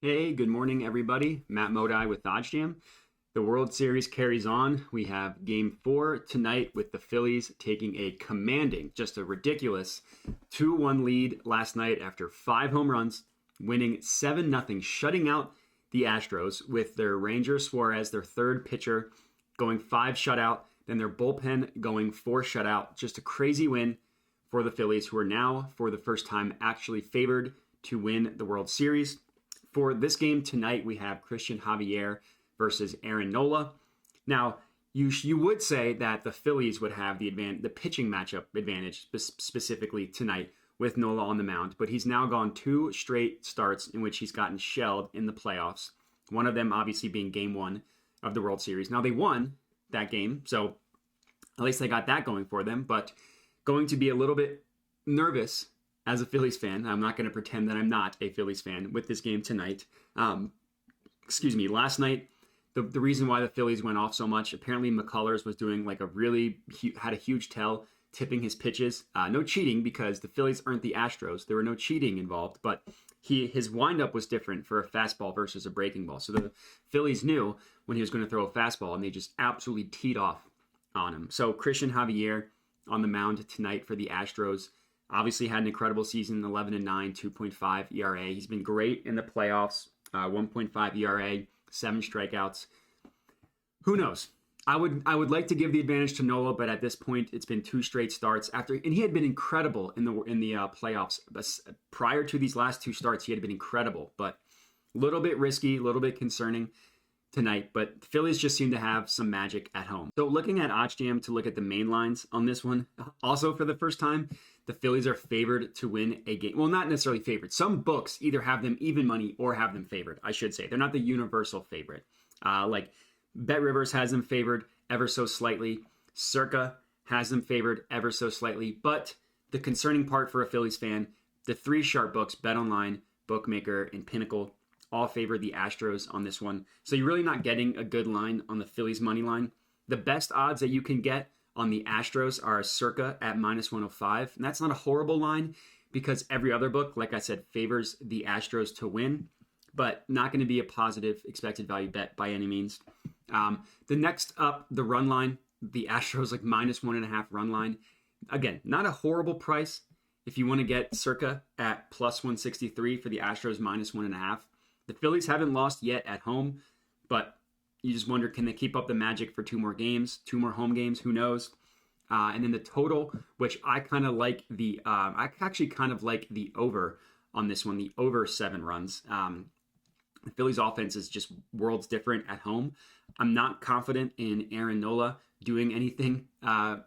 Hey, good morning, everybody. Matt Modi with OddsJam. The World Series carries on. We have game 4 tonight with the Phillies taking a commanding, just a ridiculous 2-1 lead last night after 5 home runs, winning 7-0, shutting out the Astros with their Ranger Suarez, their third pitcher, going 5 shutout, then their bullpen going 4 shutout. Just a crazy win for the Phillies, who are now, for the first time, actually favored to win the World Series. For this game tonight, we have Christian Javier versus Aaron Nola. Now, you would say that the Phillies would have the pitching matchup advantage specifically tonight with Nola on the mound, but he's now gone 2 straight starts in which he's gotten shelled in the playoffs. One of them obviously being game 1 of the World Series. Now, they won that game, so at least they got that going for them, but going to be a little bit nervous as a Phillies fan. I'm not going to pretend that I'm not a Phillies fan with this game tonight. Last night, the reason why the Phillies went off so much, apparently McCullers was doing like had a huge tell, tipping his pitches. No cheating, because the Phillies aren't the Astros. There were no cheating involved, but his windup was different for a fastball versus a breaking ball. So the Phillies knew when he was going to throw a fastball, and they just absolutely teed off on him. So Christian Javier on the mound tonight for the Astros. Obviously had an incredible season, 11-9, 2.5 ERA. He's been great in the playoffs, 1.5 ERA, 7 strikeouts. Who knows? I would like to give the advantage to Nola, but at this point, it's been 2 straight starts and he had been incredible in the playoffs. Prior to these last 2 starts, he had been incredible, but a little bit risky, a little bit concerning tonight, but the Phillies just seem to have some magic at home. So looking at OddsJam to look at the main lines on this one, also for the first time, the Phillies are favored to win a game. Well, not necessarily favored. Some books either have them even money or have them favored, I should say. They're not the universal favorite. Like BetRivers has them favored ever so slightly. Circa has them favored ever so slightly. But the concerning part for a Phillies fan, the 3 sharp books, BetOnline, Bookmaker, and Pinnacle, all favor the Astros on this one. So you're really not getting a good line on the Phillies money line. The best odds that you can get on the Astros are Circa at -105. And that's not a horrible line because every other book, like I said, favors the Astros to win, but not going to be a positive expected value bet by any means. The next up, the run line, the Astros like -1.5 run line. Again, not a horrible price if you want to get Circa at +163 for the Astros -1.5. The Phillies haven't lost yet at home, but you just wonder, can they keep up the magic for 2 more games, 2 more home games? Who knows? And then the total, which I kind of like I actually kind of like the over on this one, the over 7 runs. The Phillies offense is just worlds different at home. I'm not confident in Aaron Nola doing anything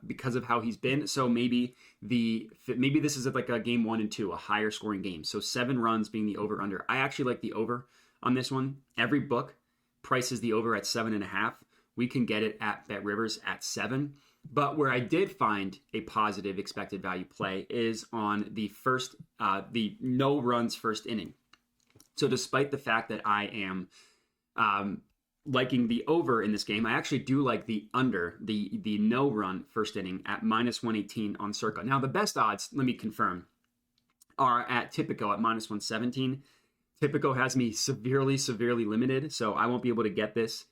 because of how he's been. So maybe this is like a game 1 and 2, a higher scoring game. So 7 runs being the over under. I actually like the over on this one. Every book prices the over at 7.5. We can get it at BetRivers at 7. But where I did find a positive expected value play is on the no runs first inning. So despite the fact that I am liking the over in this game, I actually do like the under, the no run first inning at -118 on Circa. Now the best odds, let me confirm, are at Tipico at -117. Tipico has me severely limited, so I won't be able to get this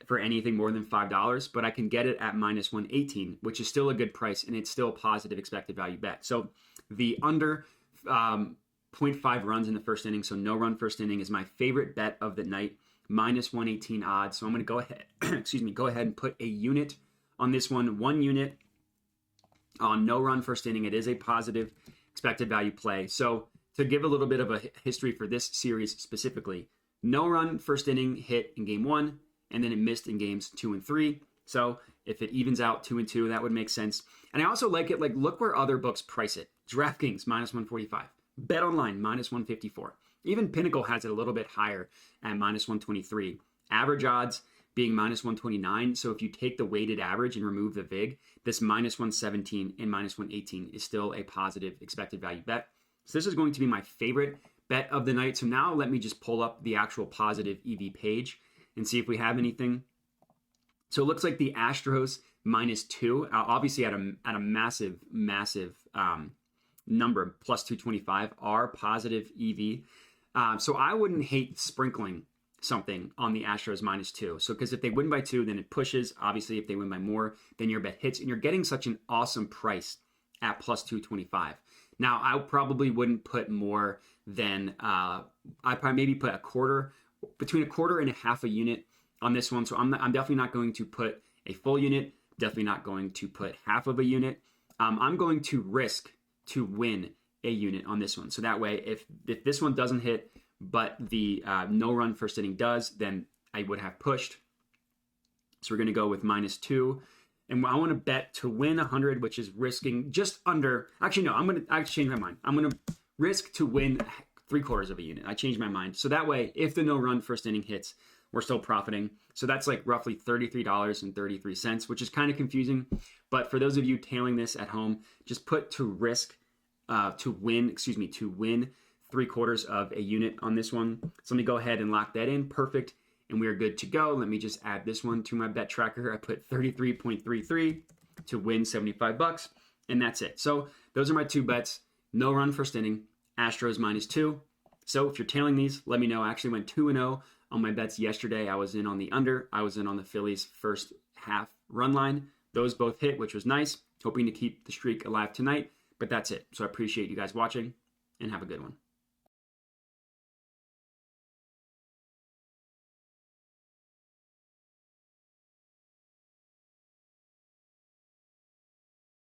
for anything more than $5, but I can get it at -118, which is still a good price, and it's still a positive expected value bet. So the under 0.5 runs in the first inning, so no run first inning, is my favorite bet of the night, -118 odds. So I'm going to go ahead, go ahead and put a unit on this one, 1 unit on no run first inning. It is a positive expected value play. So to give a little bit of a history for this series specifically, no run first inning hit in game 1, and then it missed in games 2 and 3. So if it evens out 2 and 2, that would make sense. And I also like it, like look where other books price it. DraftKings -145, BetOnline -154. Even Pinnacle has it a little bit higher at -123. Average odds being -129. So if you take the weighted average and remove the VIG, this -117 and -118 is still a positive expected value bet. So this is going to be my favorite bet of the night. So now let me just pull up the actual positive EV page and see if we have anything. So it looks like the Astros -2, obviously at a massive number, +225, are positive EV. So I wouldn't hate sprinkling something on the Astros -2. So because if they win by 2, then it pushes. Obviously, if they win by more, then your bet hits, and you're getting such an awesome price at +225. Now, I probably wouldn't put more than I probably maybe put between a quarter and a half a unit on this one. So I'm definitely not going to put a full unit. Definitely not going to put half of a unit. I'm going to risk to win a unit on this one. So that way, if this one doesn't hit, but the no run first inning does, then I would have pushed. So we're going to go with -2. And I want to bet to win 100, which is risking just under. Actually, no, I changed my mind. I'm going to risk to win 3/4 of a unit. I changed my mind. So that way, if the no run first inning hits, we're still profiting. So that's like roughly $33.33, which is kind of confusing. But for those of you tailing this at home, just put to risk to win 3/4 of a unit on this one. So let me go ahead and lock that in. Perfect. And we are good to go. Let me just add this one to my bet tracker. I put 33.33 to win $75, and that's it. So those are my 2 bets. No run first inning, Astros -2. So if you're tailing these, let me know. I actually went 2-0 on my bets yesterday. I was in on the under. I was in on the Phillies first half run line. Those both hit, which was nice. Hoping to keep the streak alive tonight, but that's it. So I appreciate you guys watching, and have a good one.